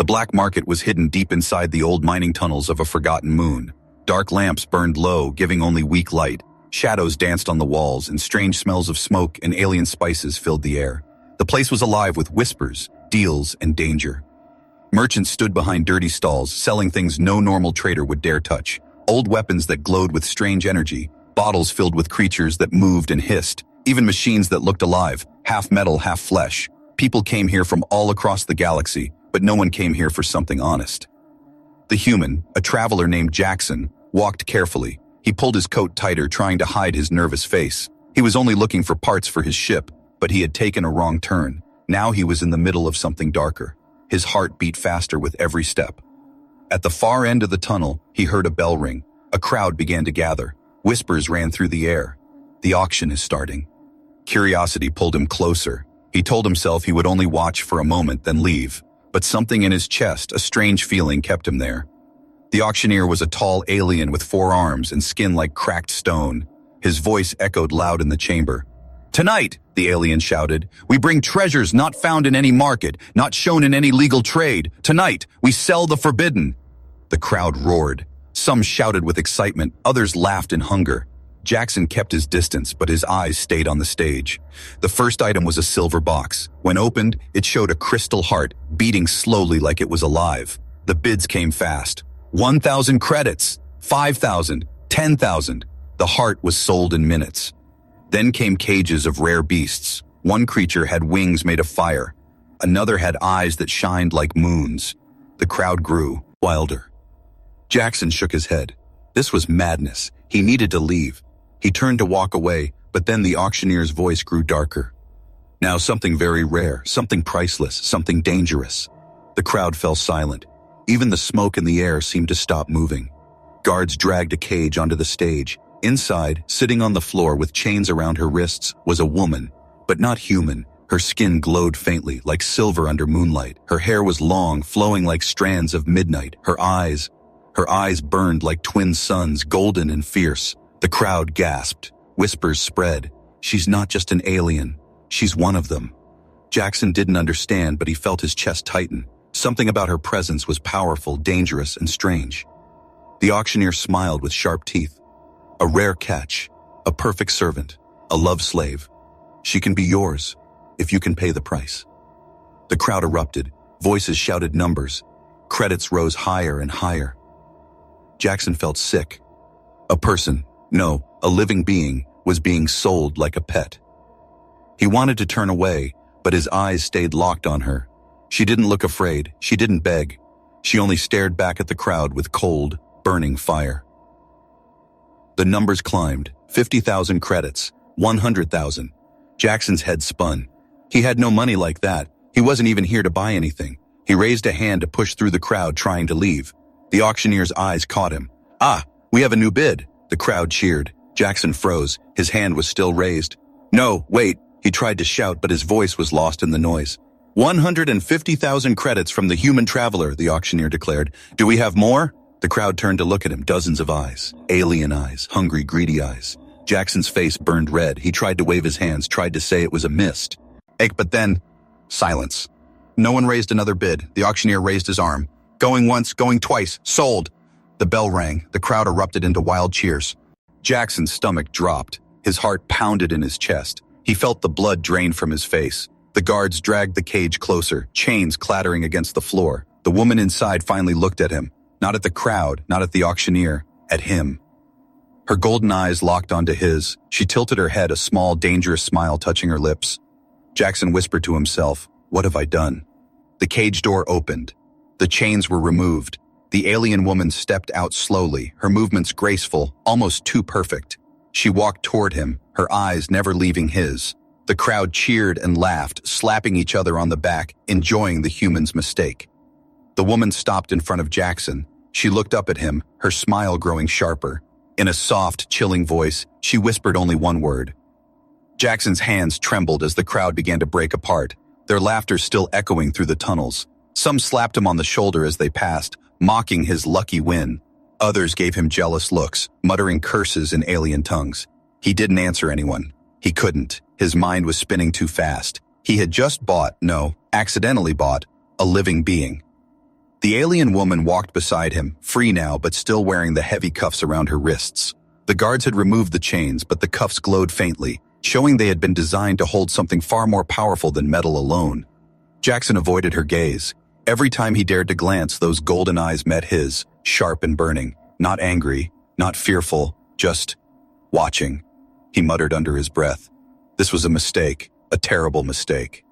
black market was hidden deep inside the old mining tunnels of a forgotten moon. Dark lamps burned low, giving only weak light. Shadows danced on the walls, and strange smells of smoke and alien spices filled the air. The place was alive with whispers, deals, and danger. Merchants stood behind dirty stalls, selling things no normal trader would dare touch. Old weapons that glowed with strange energy, bottles filled with creatures that moved and hissed, even machines that looked alive, half metal, half flesh. People came here from all across the galaxy, but no one came here for something honest. The human, a traveler named Jackson, walked carefully. He pulled his coat tighter, trying to hide his nervous face. He was only looking for parts for his ship, but he had taken a wrong turn. Now he was in the middle of something darker. His heart beat faster with every step. At the far end of the tunnel, he heard a bell ring. A crowd began to gather. Whispers ran through the air. The auction is starting. Curiosity pulled him closer. He told himself he would only watch for a moment, then leave. But something in his chest, a strange feeling, kept him there. The auctioneer was a tall alien with 4 arms and skin like cracked stone. His voice echoed loud in the chamber. "Tonight," the alien shouted, "we bring treasures not found in any market, not shown in any legal trade. Tonight, we sell the forbidden." The crowd roared. Some shouted with excitement, others laughed in hunger. Jackson kept his distance, but his eyes stayed on the stage. The first item was a silver box. When opened, it showed a crystal heart, beating slowly like it was alive. The bids came fast. 1,000 credits, 5,000, 10,000. The heart was sold in minutes. Then came cages of rare beasts. One creature had wings made of fire. Another had eyes that shined like moons. The crowd grew wilder. Jackson shook his head. This was madness. He needed to leave. He turned to walk away, but then the auctioneer's voice grew darker. "Now something very rare, something priceless, something dangerous." The crowd fell silent. Even the smoke in the air seemed to stop moving. Guards dragged a cage onto the stage. Inside, sitting on the floor with chains around her wrists, was a woman, but not human. Her skin glowed faintly, like silver under moonlight. Her hair was long, flowing like strands of midnight. Her eyes burned like twin suns, golden and fierce. The crowd gasped. Whispers spread. "She's not just an alien. She's one of them." Jackson didn't understand, but he felt his chest tighten. Something about her presence was powerful, dangerous, and strange. The auctioneer smiled with sharp teeth. "A rare catch, a perfect servant, a love slave. She can be yours, if you can pay the price." The crowd erupted. Voices shouted numbers. Credits rose higher and higher. Jackson felt sick. A person, no, a living being, was being sold like a pet. He wanted to turn away, but his eyes stayed locked on her. She didn't look afraid. She didn't beg. She only stared back at the crowd with cold, burning fire. The numbers climbed. 50,000 credits. 100,000. Jackson's head spun. He had no money like that. He wasn't even here to buy anything. He raised a hand to push through the crowd, trying to leave. The auctioneer's eyes caught him. "Ah, we have a new bid." The crowd cheered. Jackson froze. His hand was still raised. "No, wait." He tried to shout, but his voice was lost in the noise. 150,000 credits from the human traveler, the auctioneer declared. "Do we have more?" The crowd turned to look at him, dozens of eyes. Alien eyes, hungry, greedy eyes. Jackson's face burned red. He tried to wave his hands, tried to say it was a mist. But then, silence. No one raised another bid. The auctioneer raised his arm. "Going once, going twice, sold." The bell rang. The crowd erupted into wild cheers. Jackson's stomach dropped. His heart pounded in his chest. He felt the blood drain from his face. The guards dragged the cage closer, chains clattering against the floor. The woman inside finally looked at him. Not at the crowd, not at the auctioneer, at him. Her golden eyes locked onto his. She tilted her head, a small, dangerous smile touching her lips. Jackson whispered to himself, "What have I done?" The cage door opened. The chains were removed. The alien woman stepped out slowly, her movements graceful, almost too perfect. She walked toward him, her eyes never leaving his. The crowd cheered and laughed, slapping each other on the back, enjoying the human's mistake. The woman stopped in front of Jackson. She looked up at him, her smile growing sharper. In a soft, chilling voice, she whispered only one word. Jackson's hands trembled as the crowd began to break apart, their laughter still echoing through the tunnels. Some slapped him on the shoulder as they passed, mocking his lucky win. Others gave him jealous looks, muttering curses in alien tongues. He didn't answer anyone. He couldn't. His mind was spinning too fast. He had just bought, no, accidentally bought, a living being. The alien woman walked beside him, free now but still wearing the heavy cuffs around her wrists. The guards had removed the chains, but the cuffs glowed faintly, showing they had been designed to hold something far more powerful than metal alone. Jackson avoided her gaze. Every time he dared to glance, those golden eyes met his, sharp and burning, not angry, not fearful, just watching. He muttered under his breath. This was a mistake, a terrible mistake.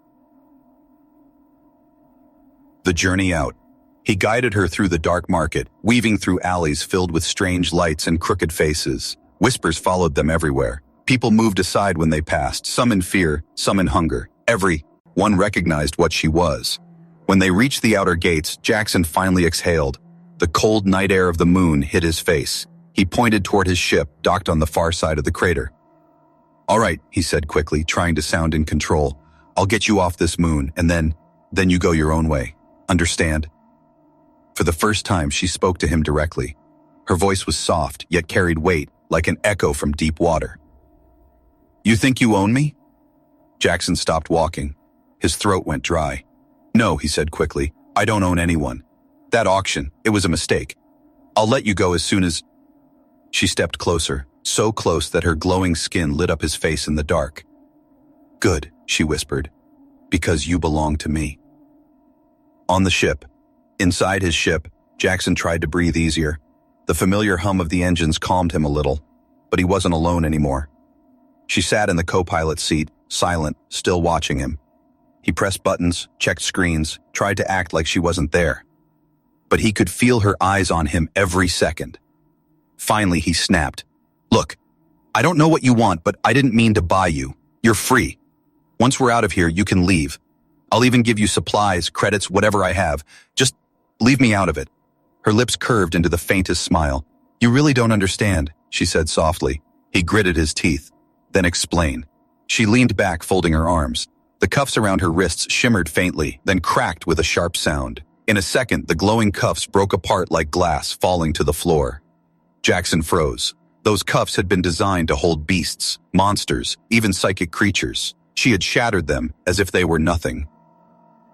The journey out. He guided her through the dark market, weaving through alleys filled with strange lights and crooked faces. Whispers followed them everywhere. People moved aside when they passed, some in fear, some in hunger. Everyone recognized what she was. When they reached the outer gates, Jackson finally exhaled. The cold night air of the moon hit his face. He pointed toward his ship, docked on the far side of the crater. "All right," he said quickly, trying to sound in control. "I'll get you off this moon, and then you go your own way. Understand?" For the first time, she spoke to him directly. Her voice was soft, yet carried weight, like an echo from deep water. "You think you own me?" Jackson stopped walking. His throat went dry. "No," he said quickly. "I don't own anyone. That auction, it was a mistake. I'll let you go as soon as—" She stepped closer, so close that her glowing skin lit up his face in the dark. "Good," she whispered, "because you belong to me." On the ship. Inside his ship, Jackson tried to breathe easier. The familiar hum of the engines calmed him a little, but he wasn't alone anymore. She sat in the co-pilot seat, silent, still watching him. He pressed buttons, checked screens, tried to act like she wasn't there. But he could feel her eyes on him every second. Finally, he snapped. "Look, I don't know what you want, but I didn't mean to buy you. You're free. Once we're out of here, you can leave. I'll even give you supplies, credits, whatever I have. Just leave me out of it." Her lips curved into the faintest smile. "You really don't understand," she said softly. He gritted his teeth. "Then explain." She leaned back, folding her arms. The cuffs around her wrists shimmered faintly, then cracked with a sharp sound. In a second, the glowing cuffs broke apart like glass, falling to the floor. Jackson froze. Those cuffs had been designed to hold beasts, monsters, even psychic creatures. She had shattered them as if they were nothing.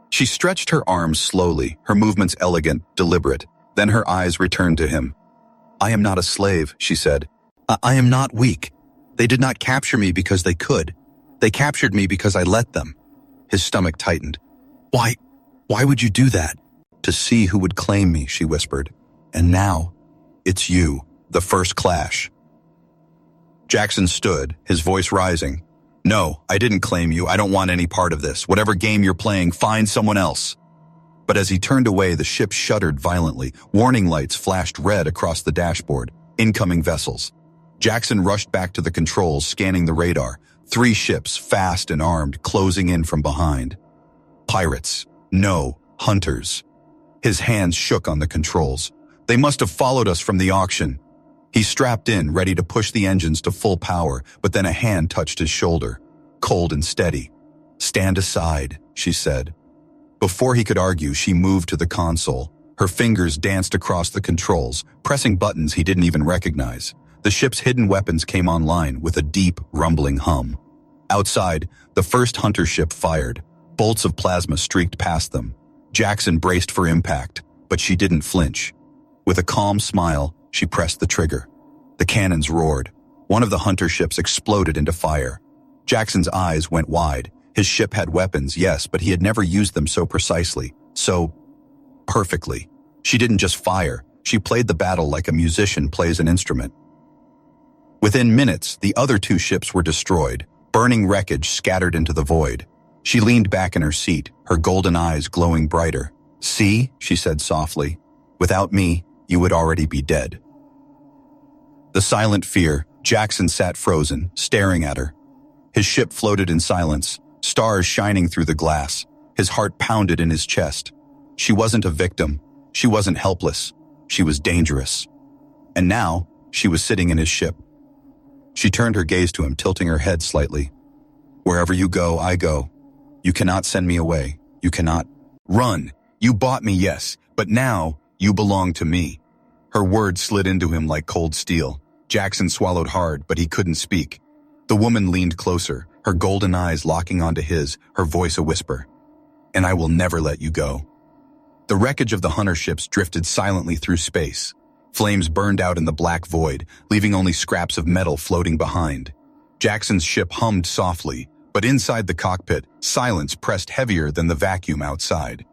She stretched her arms slowly, her movements elegant, deliberate. Then her eyes returned to him. "I am not a slave," she said. I am not weak. They did not capture me because they could. They captured me because I let them." His stomach tightened. Why would you do that?" "To see who would claim me," she whispered. "And now, it's you, the first clash." Jackson stood, his voice rising. "No, I didn't claim you. I don't want any part of this. Whatever game you're playing, find someone else." But as he turned away, the ship shuddered violently. Warning lights flashed red across the dashboard. Incoming vessels. Jackson rushed back to the controls, scanning the radar. 3 ships, fast and armed, closing in from behind. Pirates. No, hunters. His hands shook on the controls. They must have followed us from the auction. He strapped in, ready to push the engines to full power, but then a hand touched his shoulder, cold and steady. "Stand aside," she said. Before he could argue, she moved to the console. Her fingers danced across the controls, pressing buttons he didn't even recognize. The ship's hidden weapons came online with a deep, rumbling hum. Outside, the first hunter ship fired. Bolts of plasma streaked past them. Jackson braced for impact, but she didn't flinch. With a calm smile, she pressed the trigger. The cannons roared. One of the hunter ships exploded into fire. Jackson's eyes went wide. His ship had weapons, yes, but he had never used them so precisely, so perfectly. She didn't just fire. She played the battle like a musician plays an instrument. Within minutes, the other 2 ships were destroyed, burning wreckage scattered into the void. She leaned back in her seat, her golden eyes glowing brighter. "See," she said softly, "without me, you would already be dead." The silent fear, Jackson sat frozen, staring at her. His ship floated in silence, stars shining through the glass. His heart pounded in his chest. She wasn't a victim. She wasn't helpless. She was dangerous. And now, she was sitting in his ship. She turned her gaze to him, tilting her head slightly. "Wherever you go, I go. You cannot send me away. You cannot run. You bought me, yes, but now you belong to me." Her words slid into him like cold steel. Jackson swallowed hard, but he couldn't speak. The woman leaned closer, her golden eyes locking onto his, her voice a whisper. "And I will never let you go." The wreckage of the hunter ships drifted silently through space. Flames burned out in the black void, leaving only scraps of metal floating behind. Jackson's ship hummed softly, but inside the cockpit, silence pressed heavier than the vacuum outside.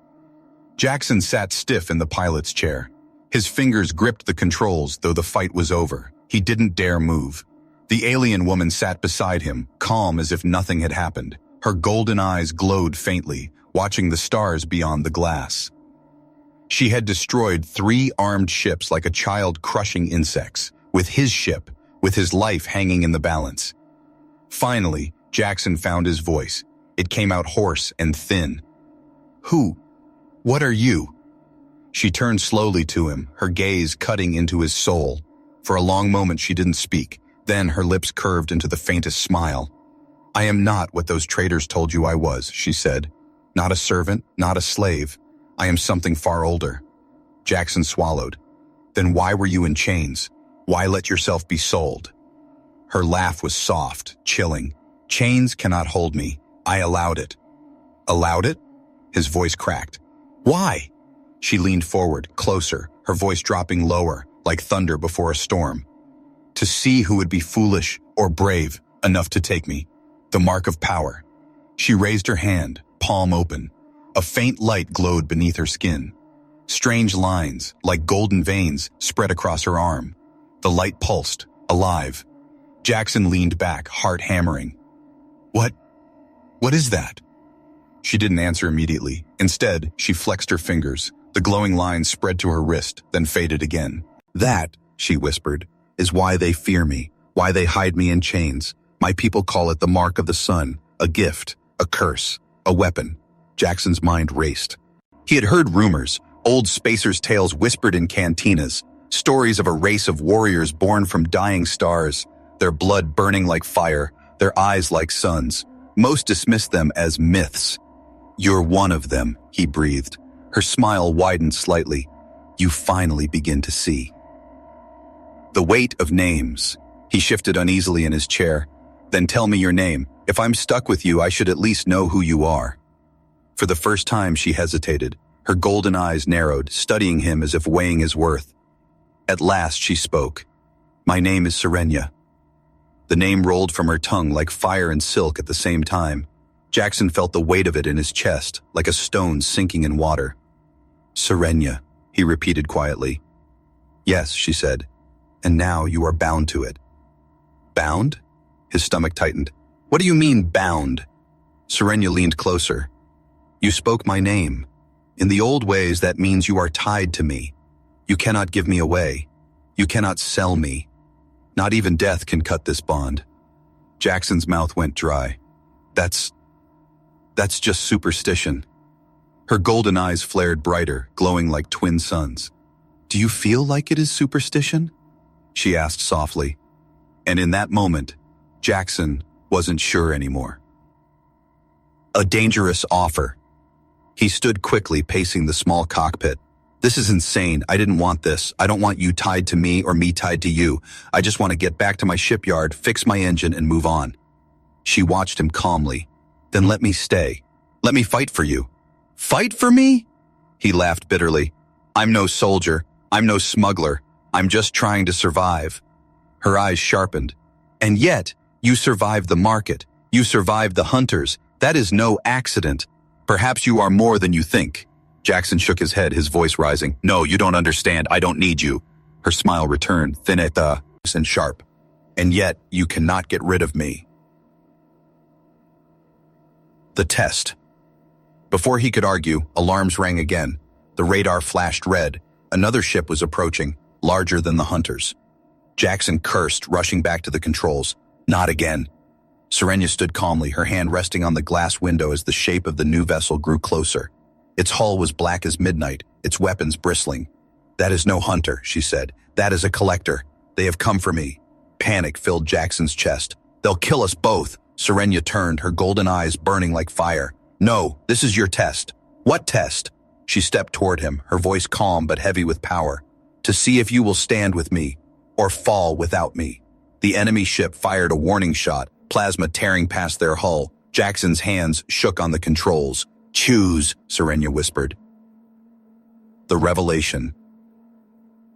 Jackson sat stiff in the pilot's chair. His fingers gripped the controls, though the fight was over. He didn't dare move. The alien woman sat beside him, calm as if nothing had happened. Her golden eyes glowed faintly, watching the stars beyond the glass. She had destroyed 3 armed ships like a child crushing insects, with his ship, with his life hanging in the balance. Finally, Jackson found his voice. It came out hoarse and thin. "Who? What are you?" She turned slowly to him, her gaze cutting into his soul. For a long moment she didn't speak. Then her lips curved into the faintest smile. "I am not what those traitors told you I was," she said. "Not a servant, not a slave. I am something far older." Jackson swallowed. "Then why were you in chains? Why let yourself be sold?" Her laugh was soft, chilling. "Chains cannot hold me. I allowed it." "Allowed it?" His voice cracked. "Why?" She leaned forward, closer, her voice dropping lower, like thunder before a storm. "To see who would be foolish or brave enough to take me. The mark of power." She raised her hand, palm open. A faint light glowed beneath her skin. Strange lines, like golden veins, spread across her arm. The light pulsed, alive. Jackson leaned back, heart hammering. What is that?" She didn't answer immediately. Instead, she flexed her fingers. The glowing lines spread to her wrist, then faded again. "That," she whispered, "is why they fear me, why they hide me in chains. My people call it the mark of the sun, a gift, a curse, a weapon." Jackson's mind raced. He had heard rumors, old spacers' tales whispered in cantinas, stories of a race of warriors born from dying stars, their blood burning like fire, their eyes like suns. Most dismissed them as myths. "You're one of them," he breathed. Her smile widened slightly. "You finally begin to see." The weight of names. He shifted uneasily in his chair. "Then tell me your name. If I'm stuck with you, I should at least know who you are." For the first time, she hesitated. Her golden eyes narrowed, studying him as if weighing his worth. At last, she spoke. "My name is Serenia." The name rolled from her tongue like fire and silk at the same time. Jackson felt the weight of it in his chest, like a stone sinking in water. "Serenia," he repeated quietly. "Yes," she said. "And now you are bound to it." "Bound?" His stomach tightened. "What do you mean, bound?" Serenia leaned closer. "You spoke my name. In the old ways, that means you are tied to me. You cannot give me away. You cannot sell me. Not even death can cut this bond." Jackson's mouth went dry. That's just superstition." Her golden eyes flared brighter, glowing like twin suns. "Do you feel like it is superstition?" she asked softly. And in that moment, Jackson wasn't sure anymore. A dangerous offer. He stood quickly, pacing the small cockpit. "This is insane. I didn't want this. I don't want you tied to me or me tied to you. I just want to get back to my shipyard, fix my engine, and move on." She watched him calmly. "Then let me stay. Let me fight for you." "Fight for me?" He laughed bitterly. "I'm no soldier. I'm no smuggler. I'm just trying to survive." Her eyes sharpened. "And yet, you survived the market. You survived the hunters. That is no accident. Perhaps you are more than you think." Jackson shook his head, his voice rising. "No, you don't understand. I don't need you." Her smile returned, thin and sharp. "And yet, you cannot get rid of me." The test. Before he could argue, alarms rang again. The radar flashed red. Another ship was approaching, larger than the hunters. Jackson cursed, rushing back to the controls. Not again. Serenia stood calmly, her hand resting on the glass window as the shape of the new vessel grew closer. Its hull was black as midnight, its weapons bristling. "That is no hunter," she said. "That is a collector. They have come for me." Panic filled Jackson's chest. "They'll kill us both." Serenia turned, her golden eyes burning like fire. "No, this is your test." "What test?" She stepped toward him, her voice calm but heavy with power. "To see if you will stand with me, or fall without me." The enemy ship fired a warning shot, plasma tearing past their hull. Jackson's hands shook on the controls. "Choose," Serenia whispered. The revelation.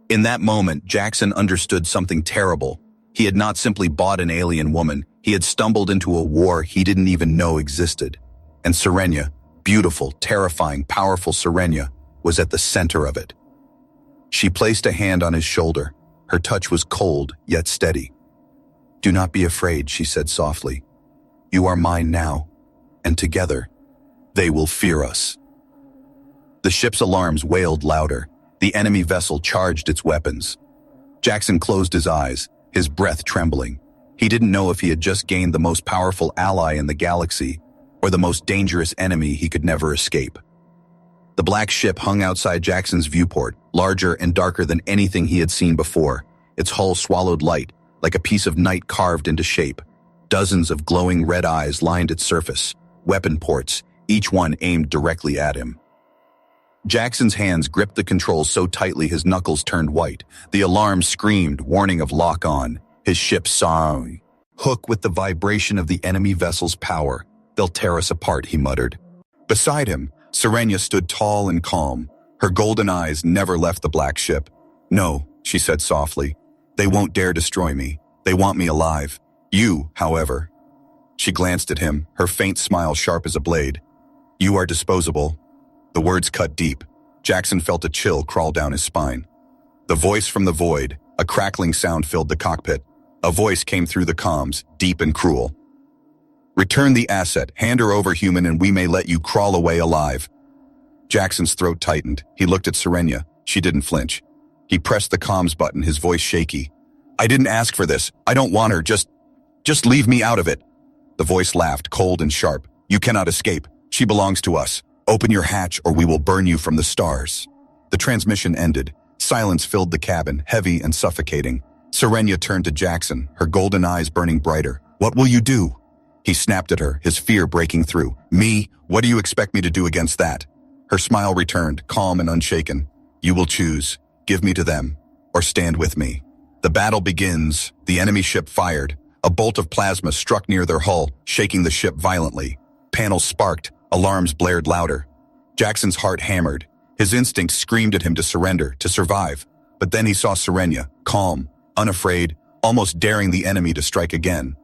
In that moment, Jackson understood something terrible. He had not simply bought an alien woman, he had stumbled into a war he didn't even know existed. And Serenia, beautiful, terrifying, powerful Serenia, was at the center of it. She placed a hand on his shoulder. Her touch was cold, yet steady. "Do not be afraid," she said softly. "You are mine now, and together, they will fear us." The ship's alarms wailed louder. The enemy vessel charged its weapons. Jackson closed his eyes, his breath trembling. He didn't know if he had just gained the most powerful ally in the galaxy or the most dangerous enemy he could never escape. The black ship hung outside Jackson's viewport, larger and darker than anything he had seen before. Its hull swallowed light, like a piece of night carved into shape. Dozens of glowing red eyes lined its surface, weapon ports, each one aimed directly at him. Jackson's hands gripped the controls so tightly his knuckles turned white. The alarm screamed, warning of lock-on. His ship sang. "Hook with the vibration of the enemy vessel's power. They'll tear us apart," he muttered. Beside him, Serenia stood tall and calm. Her golden eyes never left the black ship. "No," she said softly. "They won't dare destroy me. They want me alive. You, however." She glanced at him, her faint smile sharp as a blade. "You are disposable." The words cut deep. Jackson felt a chill crawl down his spine. The voice from the void, a crackling sound filled the cockpit. A voice came through the comms, deep and cruel. "Return the asset, hand her over, human, and we may let you crawl away alive." Jackson's throat tightened. He looked at Serenia. She didn't flinch. He pressed the comms button, his voice shaky. "I didn't ask for this. I don't want her. Just leave me out of it." The voice laughed, cold and sharp. "You cannot escape. She belongs to us. Open your hatch or we will burn you from the stars." The transmission ended. Silence filled the cabin, heavy and suffocating. Serenia turned to Jackson, her golden eyes burning brighter. "What will you do?" He snapped at her, his fear breaking through. "Me? What do you expect me to do against that?" Her smile returned, calm and unshaken. "You will choose. Give me to them, or stand with me." The battle begins. The enemy ship fired. A bolt of plasma struck near their hull, shaking the ship violently. Panels sparked. Alarms blared louder. Jackson's heart hammered. His instincts screamed at him to surrender, to survive. But then he saw Serenia, calm, unafraid, almost daring the enemy to strike again.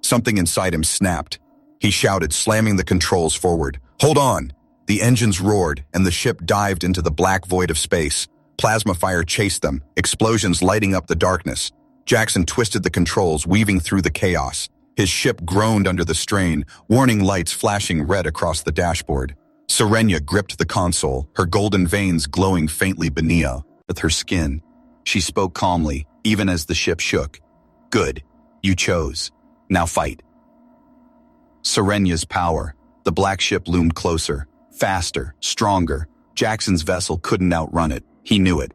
Something inside him snapped. He shouted, slamming the controls forward. "Hold on!" The engines roared, and the ship dived into the black void of space. Plasma fire chased them, explosions lighting up the darkness. Jackson twisted the controls, weaving through the chaos. His ship groaned under the strain, warning lights flashing red across the dashboard. Serenia gripped the console, her golden veins glowing faintly beneath her skin. She spoke calmly, even as the ship shook. "Good. You chose. Now fight." Serenia's power. The black ship loomed closer, faster, stronger. Jackson's vessel couldn't outrun it. He knew it.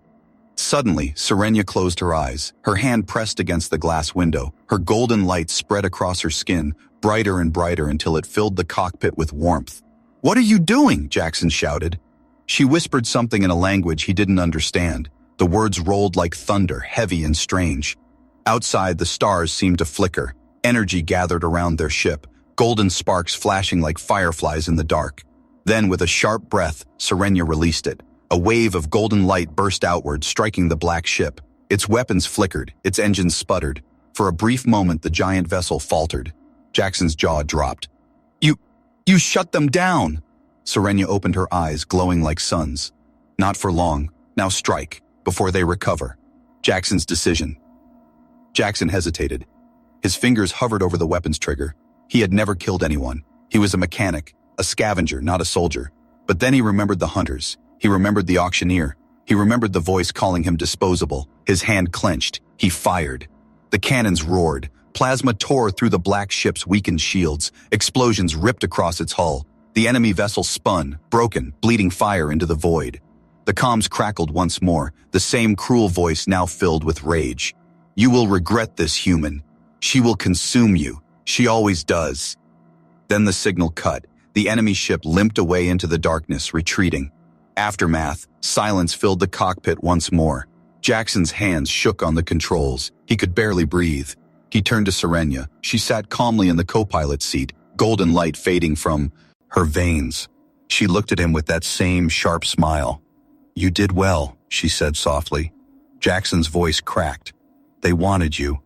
Suddenly, Serenia closed her eyes, her hand pressed against the glass window. Her golden light spread across her skin, brighter and brighter until it filled the cockpit with warmth. "What are you doing?" Jackson shouted. She whispered something in a language he didn't understand. The words rolled like thunder, heavy and strange. Outside, the stars seemed to flicker. Energy gathered around their ship, golden sparks flashing like fireflies in the dark. Then, with a sharp breath, Serenia released it. A wave of golden light burst outward, striking the black ship. Its weapons flickered, its engines sputtered. For a brief moment, the giant vessel faltered. Jackson's jaw dropped. You shut them down!" Serenia opened her eyes, glowing like suns. "Not for long. Now strike, before they recover." Jackson's decision. Jackson hesitated. His fingers hovered over the weapon's trigger. He had never killed anyone. He was a mechanic, a scavenger, not a soldier. But then he remembered the hunters. He remembered the auctioneer. He remembered the voice calling him disposable. His hand clenched. He fired. The cannons roared. Plasma tore through the black ship's weakened shields. Explosions ripped across its hull. The enemy vessel spun, broken, bleeding fire into the void. The comms crackled once more, the same cruel voice now filled with rage. "You will regret this, human. She will consume you. She always does." Then the signal cut. The enemy ship limped away into the darkness, retreating. Aftermath, silence filled the cockpit once more. Jackson's hands shook on the controls. He could barely breathe. He turned to Serenia. She sat calmly in the co-pilot seat, golden light fading from her veins. She looked at him with that same sharp smile. You did well, she said softly. Jackson's voice cracked. They wanted you.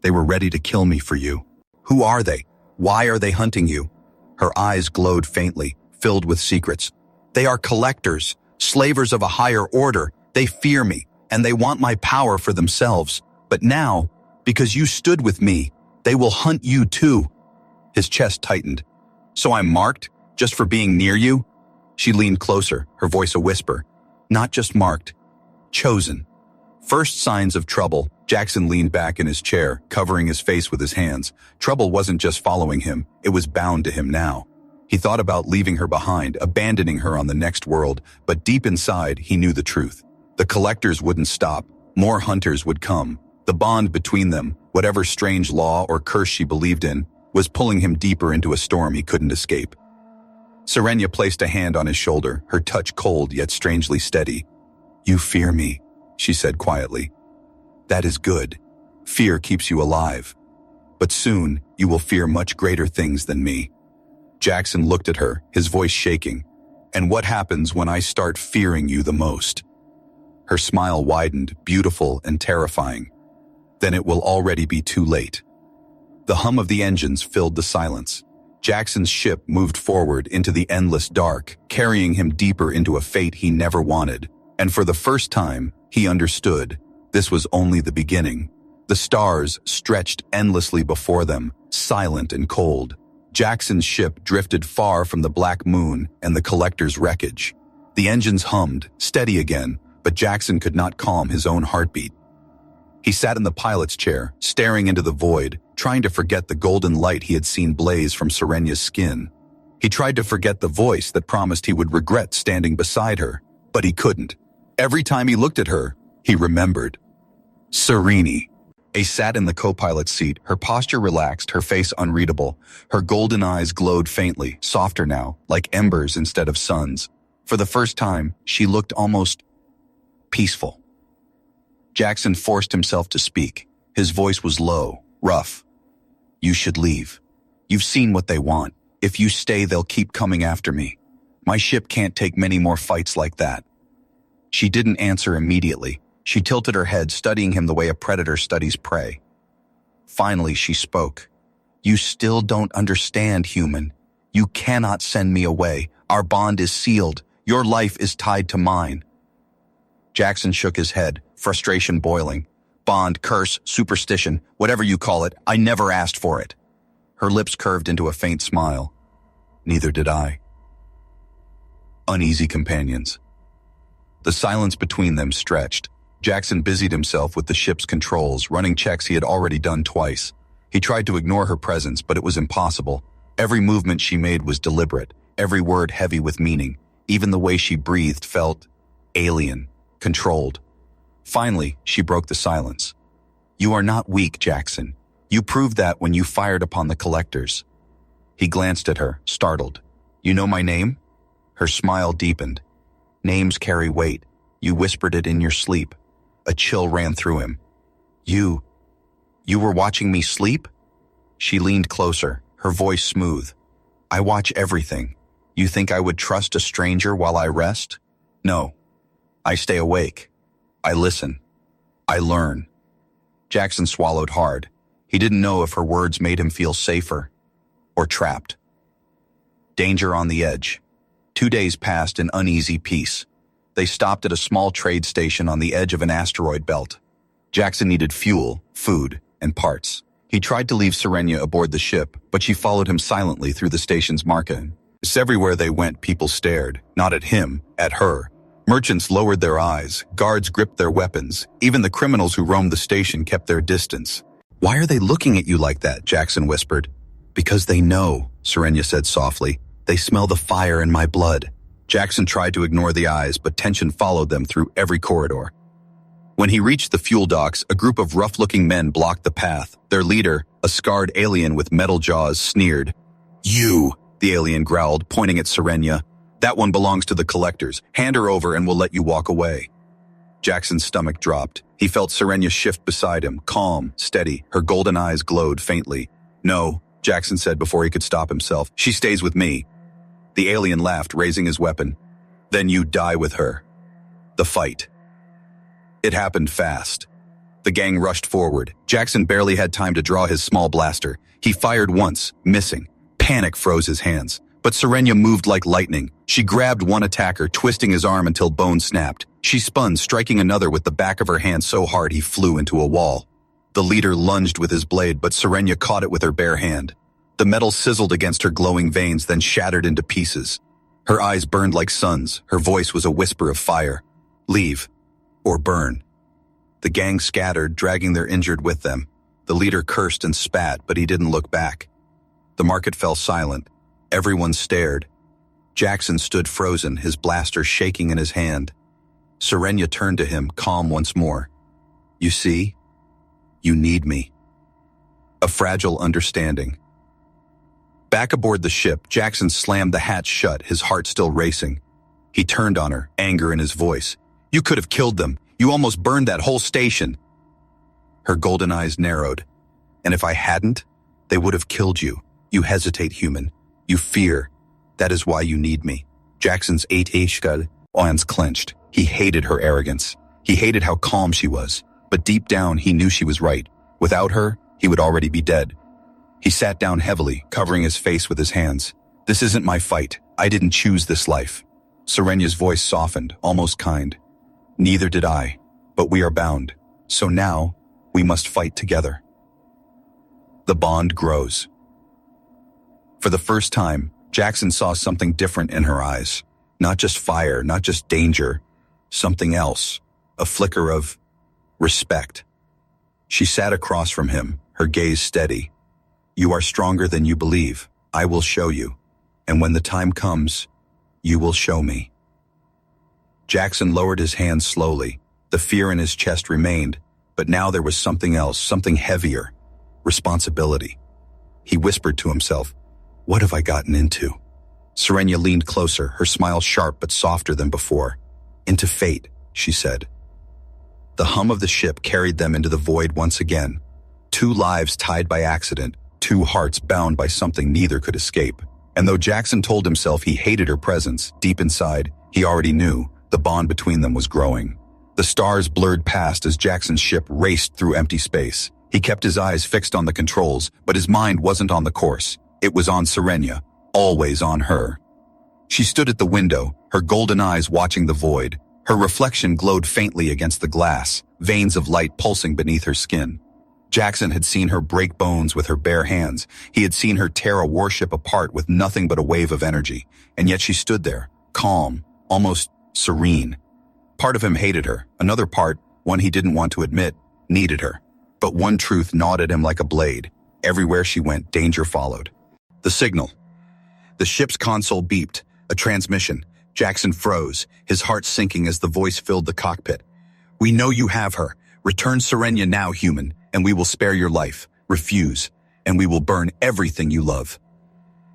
They were ready to kill me for you. Who are they? Why are they hunting you? Her eyes glowed faintly, filled with secrets. They are collectors, slavers of a higher order. They fear me, and they want my power for themselves. But now, because you stood with me, they will hunt you too. His chest tightened. So I'm marked, just for being near you? She leaned closer, her voice a whisper. Not just marked, chosen. First signs of trouble, Jackson leaned back in his chair, covering his face with his hands. Trouble wasn't just following him, it was bound to him now. He thought about leaving her behind, abandoning her on the next world, but deep inside, he knew the truth. The collectors wouldn't stop. More hunters would come. The bond between them, whatever strange law or curse she believed in, was pulling him deeper into a storm he couldn't escape. Serenia placed a hand on his shoulder, her touch cold yet strangely steady. You fear me, she said quietly. That is good. Fear keeps you alive. But soon, you will fear much greater things than me. Jackson looked at her, his voice shaking. And what happens when I start fearing you the most? Her smile widened, beautiful and terrifying. Then it will already be too late. The hum of the engines filled the silence. Jackson's ship moved forward into the endless dark, carrying him deeper into a fate he never wanted. And for the first time, he understood. This was only the beginning. The stars stretched endlessly before them, silent and cold. Jackson's ship drifted far from the black moon and the collector's wreckage. The engines hummed, steady again, but Jackson could not calm his own heartbeat. He sat in the pilot's chair, staring into the void, trying to forget the golden light he had seen blaze from Serenia's skin. He tried to forget the voice that promised he would regret standing beside her, but he couldn't. Every time he looked at her, he remembered. Sereni. A sat in the co-pilot's seat, her posture relaxed, her face unreadable. Her golden eyes glowed faintly, softer now, like embers instead of suns. For the first time, she looked almost peaceful. Jackson forced himself to speak. His voice was low, rough. You should leave. You've seen what they want. If you stay, they'll keep coming after me. My ship can't take many more fights like that. She didn't answer immediately. She tilted her head, studying him the way a predator studies prey. Finally, she spoke. You still don't understand, human. You cannot send me away. Our bond is sealed. Your life is tied to mine. Jackson shook his head, frustration boiling. Bond, curse, superstition, whatever you call it, I never asked for it. Her lips curved into a faint smile. Neither did I. Uneasy companions. The silence between them stretched. Jackson busied himself with the ship's controls, running checks he had already done twice. He tried to ignore her presence, but it was impossible. Every movement she made was deliberate, every word heavy with meaning. Even the way she breathed felt alien, controlled. Finally, she broke the silence. You are not weak, Jackson. You proved that when you fired upon the collectors. He glanced at her, startled. You know my name? Her smile deepened. Names carry weight. You whispered it in your sleep. A chill ran through him. You were watching me sleep? She leaned closer, her voice smooth. I watch everything. You think I would trust a stranger while I rest? No. I stay awake. I listen. I learn. Jackson swallowed hard. He didn't know if her words made him feel safer or trapped. Danger on the edge. 2 days passed in uneasy peace. They stopped at a small trade station on the edge of an asteroid belt. Jackson needed fuel, food, and parts. He tried to leave Serenia aboard the ship, but she followed him silently through the station's market. Everywhere they went, people stared, not at him, at her. Merchants lowered their eyes, guards gripped their weapons. Even the criminals who roamed the station kept their distance. Why are they looking at you like that? Jackson whispered. Because they know, Serenia said softly. They smell the fire in my blood. Jackson tried to ignore the eyes, but tension followed them through every corridor. When he reached the fuel docks, a group of rough-looking men blocked the path. Their leader, a scarred alien with metal jaws, sneered. You, the alien growled, pointing at Serenia. That one belongs to the collectors. Hand her over and we'll let you walk away. Jackson's stomach dropped. He felt Serenia shift beside him, calm, steady. Her golden eyes glowed faintly. No, Jackson said before he could stop himself. She stays with me. The alien laughed, raising his weapon. Then you die with her. The fight. It happened fast. The gang rushed forward. Jackson barely had time to draw his small blaster. He fired once, missing. Panic froze his hands. But Serenia moved like lightning. She grabbed one attacker, twisting his arm until bone snapped. She spun, striking another with the back of her hand so hard he flew into a wall. The leader lunged with his blade, but Serenia caught it with her bare hand. The metal sizzled against her glowing veins, then shattered into pieces. Her eyes burned like suns. Her voice was a whisper of fire. Leave. Or burn. The gang scattered, dragging their injured with them. The leader cursed and spat, but he didn't look back. The market fell silent. Everyone stared. Jackson stood frozen, his blaster shaking in his hand. Serenia turned to him, calm once more. You see? You need me. A fragile understanding. Back aboard the ship, Jackson slammed the hatch shut, his heart still racing. He turned on her, anger in his voice. You could have killed them. You almost burned that whole station. Her golden eyes narrowed. And if I hadn't, they would have killed you. You hesitate, human. You fear. That is why you need me. Jackson's HFY hands clenched. He hated her arrogance. He hated how calm she was. But deep down, he knew she was right. Without her, he would already be dead. He sat down heavily, covering his face with his hands. This isn't my fight. I didn't choose this life. Serenia's voice softened, almost kind. Neither did I, but we are bound. So now, we must fight together. The bond grows. For the first time, Jackson saw something different in her eyes. Not just fire, not just danger. Something else. A flicker of respect. She sat across from him, her gaze steady. You are stronger than you believe. I will show you. And when the time comes, you will show me. Jackson lowered his hands slowly. The fear in his chest remained, but now there was something else, something heavier. Responsibility. He whispered to himself, what have I gotten into? Serenia leaned closer, her smile sharp but softer than before. Into fate, she said. The hum of the ship carried them into the void once again. 2 lives tied by accident, 2 hearts bound by something neither could escape. And though Jackson told himself he hated her presence, deep inside, he already knew the bond between them was growing. The stars blurred past as Jackson's ship raced through empty space. He kept his eyes fixed on the controls, but his mind wasn't on the course. It was on Serenia, always on her. She stood at the window, her golden eyes watching the void. Her reflection glowed faintly against the glass, veins of light pulsing beneath her skin. Jackson had seen her break bones with her bare hands. He had seen her tear a warship apart with nothing but a wave of energy. And yet she stood there, calm, almost serene. Part of him hated her. Another part, one he didn't want to admit, needed her. But one truth gnawed at him like a blade. Everywhere she went, danger followed. The signal. The ship's console beeped. A transmission. Jackson froze, his heart sinking as the voice filled the cockpit. We know you have her. Return Serenia now, human, and we will spare your life. Refuse, and we will burn everything you love.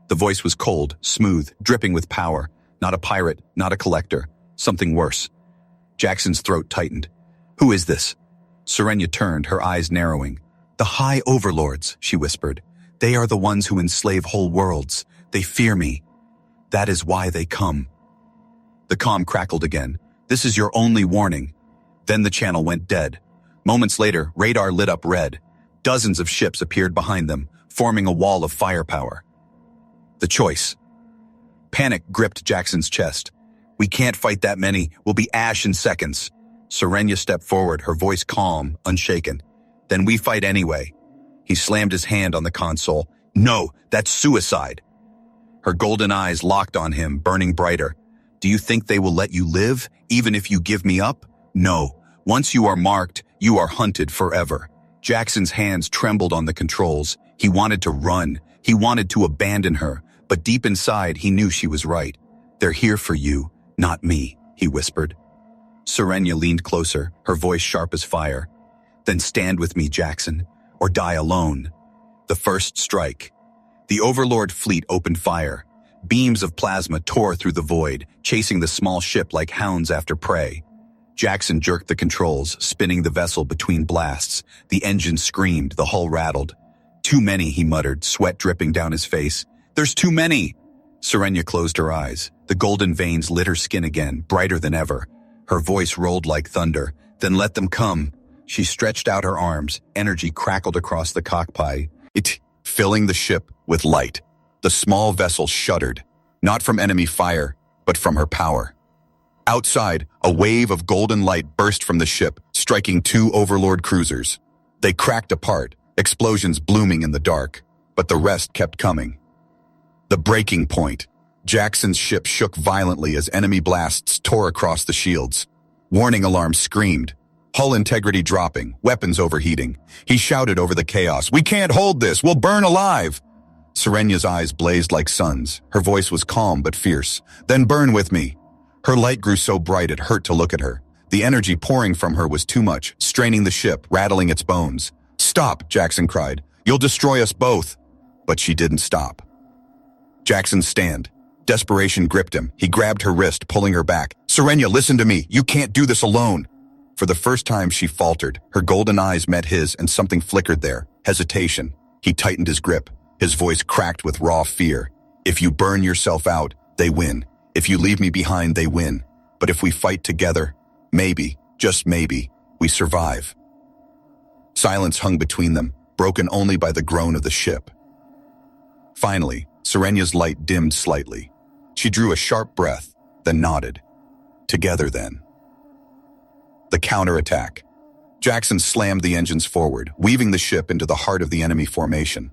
The voice was cold, smooth, dripping with power. Not a pirate, not a collector. Something worse. Jackson's throat tightened. Who is this? Serenia turned, her eyes narrowing. The High Overlords, she whispered. They are the ones who enslave whole worlds. They fear me. That is why they come. The comm crackled again. This is your only warning. Then the channel went dead. Moments later, radar lit up red. Dozens of ships appeared behind them, forming a wall of firepower. The choice. Panic gripped Jackson's chest. We can't fight that many. We'll be ash in seconds. Serenia stepped forward, her voice calm, unshaken. Then we fight anyway. He slammed his hand on the console. No, that's suicide. Her golden eyes locked on him, burning brighter. Do you think they will let you live, even if you give me up? No. Once you are marked, you are hunted forever. Jackson's hands trembled on the controls. He wanted to run. He wanted to abandon her. But deep inside, he knew she was right. They're here for you, not me, he whispered. Serenia leaned closer, her voice sharp as fire. Then stand with me, Jackson, or die alone. The first strike. The Overlord fleet opened fire. Beams of plasma tore through the void, chasing the small ship like hounds after prey. Jackson jerked the controls, spinning the vessel between blasts. The engine screamed, the hull rattled. Too many, he muttered, sweat dripping down his face. There's too many! Serenia closed her eyes. The golden veins lit her skin again, brighter than ever. Her voice rolled like thunder. Then let them come. She stretched out her arms. Energy crackled across the cockpit, filling the ship with light. The small vessel shuddered, not from enemy fire, but from her power. Outside, a wave of golden light burst from the ship, striking two Overlord cruisers. They cracked apart, explosions blooming in the dark, but the rest kept coming. The breaking point. Jackson's ship shook violently as enemy blasts tore across the shields. Warning alarms screamed, hull integrity dropping, weapons overheating. He shouted over the chaos, "We can't hold this, we'll burn alive!" Serenya's eyes blazed like suns. Her voice was calm but fierce. "Then burn with me." Her light grew so bright it hurt to look at her. The energy pouring from her was too much, straining the ship, rattling its bones. "Stop," Jackson cried. "You'll destroy us both." But she didn't stop. Jackson's stand. Desperation gripped him. He grabbed her wrist, pulling her back. "Serenya, listen to me. You can't do this alone." For the first time, she faltered. Her golden eyes met his, and something flickered there. Hesitation. He tightened his grip. His voice cracked with raw fear. "If you burn yourself out, they win. If you leave me behind, they win. But if we fight together, maybe, just maybe, we survive." Silence hung between them, broken only by the groan of the ship. Finally, Serenya's light dimmed slightly. She drew a sharp breath, then nodded. "Together, then." The counterattack. Jackson slammed the engines forward, weaving the ship into the heart of the enemy formation.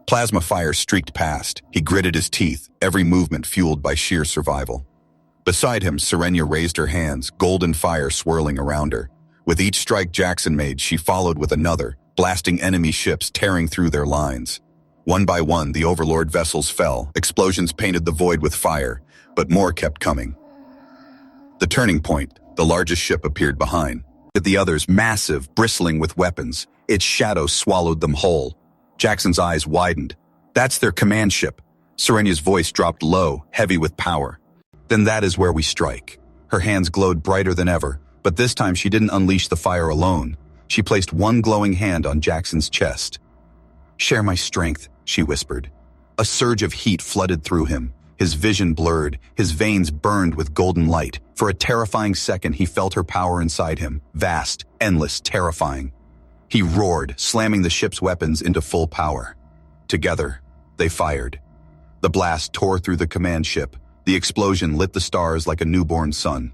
Plasma fire streaked past. He gritted his teeth, every movement fueled by sheer survival. Beside him, Serenya raised her hands, golden fire swirling around her. With each strike Jackson made, she followed with another, blasting enemy ships, tearing through their lines. One by one, the Overlord vessels fell. Explosions painted the void with fire, but more kept coming. The turning point, the largest ship appeared behind. The others, massive, bristling with weapons, its shadow swallowed them whole. Jackson's eyes widened. "That's their command ship." Serenya's voice dropped low, heavy with power. "Then that is where we strike." Her hands glowed brighter than ever, but this time she didn't unleash the fire alone. She placed one glowing hand on Jackson's chest. "Share my strength," she whispered. A surge of heat flooded through him. His vision blurred, his veins burned with golden light. For a terrifying second, he felt her power inside him, vast, endless, terrifying. He roared, slamming the ship's weapons into full power. Together, they fired. The blast tore through the command ship. The explosion lit the stars like a newborn sun.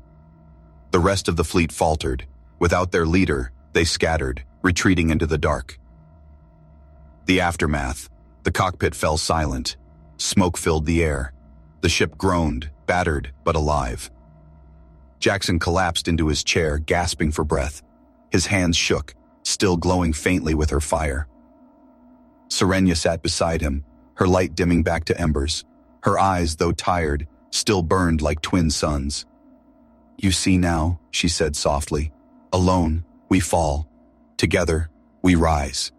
The rest of the fleet faltered. Without their leader, they scattered, retreating into the dark. The aftermath. The cockpit fell silent. Smoke filled the air. The ship groaned, battered but alive. Jackson collapsed into his chair, gasping for breath. His hands shook, still glowing faintly with her fire. Serenya sat beside him, her light dimming back to embers. Her eyes, though tired, still burned like twin suns. "You see now," she said softly. "Alone, we fall. Together, we rise."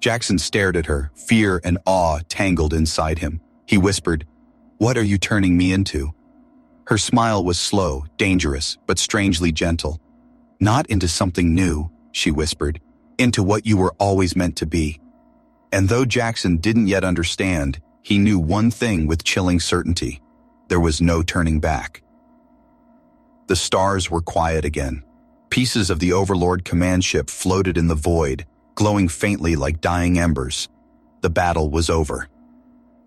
Jackson stared at her, fear and awe tangled inside him. He whispered, "What are you turning me into?" Her smile was slow, dangerous, but strangely gentle. "Not into something new," she whispered, "into what you were always meant to be." And though Jackson didn't yet understand, he knew one thing with chilling certainty. There was no turning back. The stars were quiet again. Pieces of the Overlord command ship floated in the void, glowing faintly like dying embers. The battle was over.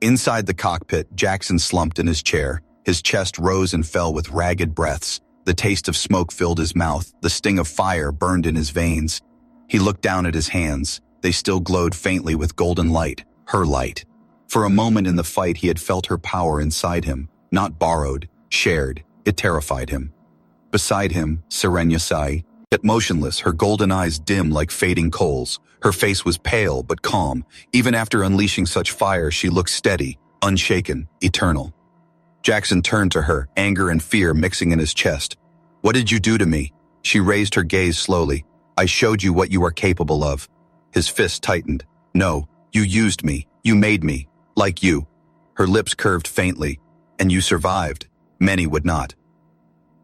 Inside the cockpit, Jackson slumped in his chair. His chest rose and fell with ragged breaths. The taste of smoke filled his mouth. The sting of fire burned in his veins. He looked down at his hands. They still glowed faintly with golden light, her light. For a moment in the fight, he had felt her power inside him, not borrowed, shared. It terrified him. Beside him, Serenya Sci, yet motionless, her golden eyes dim like fading coals. Her face was pale but calm. Even after unleashing such fire, she looked steady, unshaken, eternal. Jackson turned to her, anger and fear mixing in his chest. "What did you do to me?" She raised her gaze slowly. "I showed you what you are capable of." His fist tightened. "No, you used me. You made me. Like you." Her lips curved faintly. "And you survived. Many would not."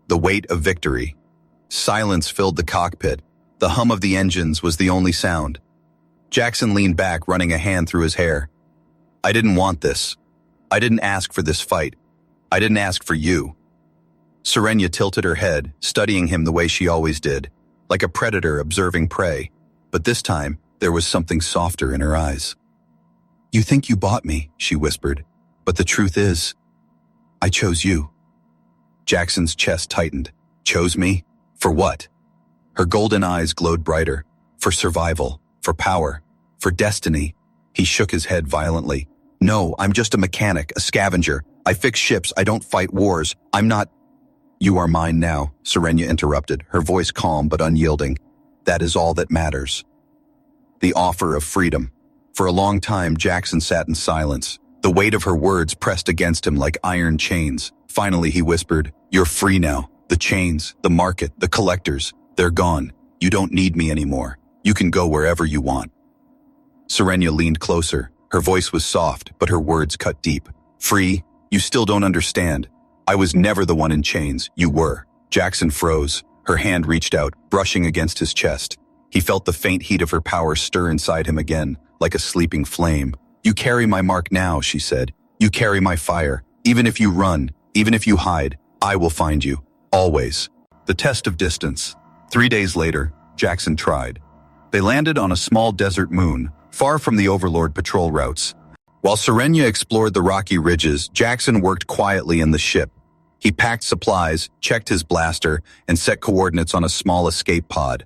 The weight of victory. Silence filled the cockpit. The hum of the engines was the only sound. Jackson leaned back, running a hand through his hair. "I didn't want this. I didn't ask for this fight. I didn't ask for you." Serenia tilted her head, studying him the way she always did, like a predator observing prey. But this time, there was something softer in her eyes. "You think you bought me," she whispered, "but the truth is, I chose you." Jackson's chest tightened. Chose me? For what? Her golden eyes glowed brighter. For survival, for power, for destiny. He shook his head violently. "No, I'm just a mechanic, a scavenger. I fix ships, I don't fight wars. I'm not—" "You are mine now," Serenia interrupted, her voice calm but unyielding. "That is all that matters." The offer of freedom. For a long time, Jackson sat in silence. The weight of her words pressed against him like iron chains. Finally, he whispered, "You're free now. The chains, the market, the collectors, they're gone. You don't need me anymore. You can go wherever you want." Serenia leaned closer. Her voice was soft, but her words cut deep. "Free? You still don't understand. I was never the one in chains. You were." Jackson froze. Her hand reached out, brushing against his chest. He felt the faint heat of her power stir inside him again, like a sleeping flame. "You carry my mark now," she said. "You carry my fire. Even if you run, even if you hide, I will find you. Always." The test of distance. 3 days later, Jackson tried. They landed on a small desert moon, far from the Overlord patrol routes. While Serenia explored the rocky ridges, Jackson worked quietly in the ship. He packed supplies, checked his blaster, and set coordinates on a small escape pod.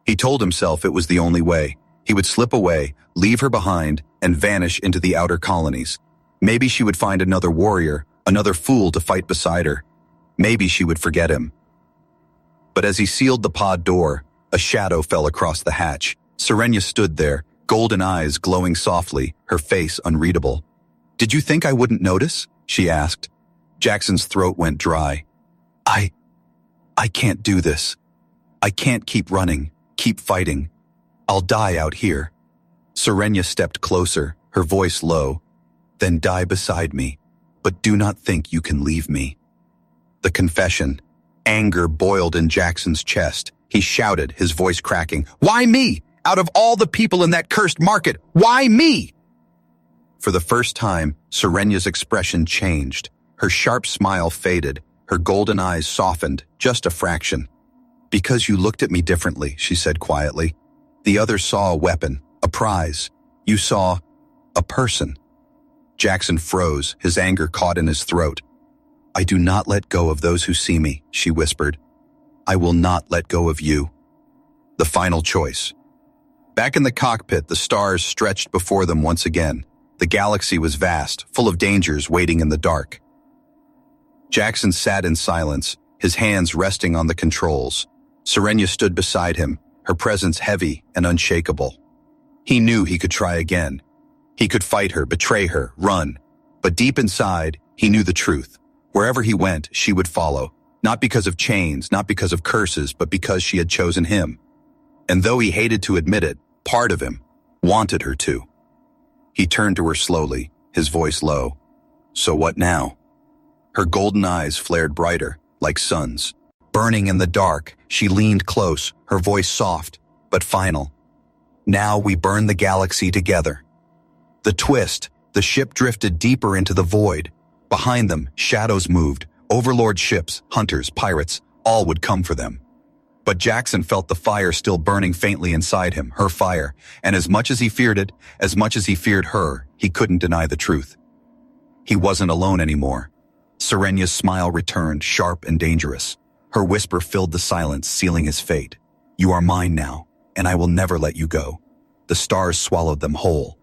He told himself it was the only way. He would slip away, leave her behind, and vanish into the outer colonies. Maybe she would find another warrior, another fool to fight beside her. Maybe she would forget him. But as he sealed the pod door, a shadow fell across the hatch. Serenia stood there, golden eyes glowing softly, her face unreadable. "Did you think I wouldn't notice?" she asked. Jackson's throat went dry. I can't do this. I can't keep running, keep fighting. I'll die out here." Serenia stepped closer, her voice low. "Then die beside me, but do not think you can leave me." The confession. Anger boiled in Jackson's chest. He shouted, his voice cracking. "Why me? Out of all the people in that cursed market, why me?" For the first time, Serenia's expression changed. Her sharp smile faded, her golden eyes softened, just a fraction. "Because you looked at me differently," she said quietly. "The others saw a weapon, a prize. You saw a person." Jackson froze, his anger caught in his throat. "I do not let go of those who see me," she whispered. "I will not let go of you." The final choice. Back in the cockpit, the stars stretched before them once again. The galaxy was vast, full of dangers waiting in the dark. Jackson sat in silence, his hands resting on the controls. Serenia stood beside him, her presence heavy and unshakable. He knew he could try again. He could fight her, betray her, run. But deep inside, he knew the truth. Wherever he went, she would follow. Not because of chains, not because of curses, but because she had chosen him. And though he hated to admit it, part of him wanted her to. He turned to her slowly, his voice low. "So what now?" Her golden eyes flared brighter, like suns. Burning in the dark, she leaned close, her voice soft, but final. "Now we burn the galaxy together." The twist, the ship drifted deeper into the void. Behind them, shadows moved. Overlord ships, hunters, pirates, all would come for them. But Jackson felt the fire still burning faintly inside him, her fire, and as much as he feared it, as much as he feared her, he couldn't deny the truth. He wasn't alone anymore. Serenia's smile returned, sharp and dangerous. Her whisper filled the silence, sealing his fate. "You are mine now, and I will never let you go." The stars swallowed them whole.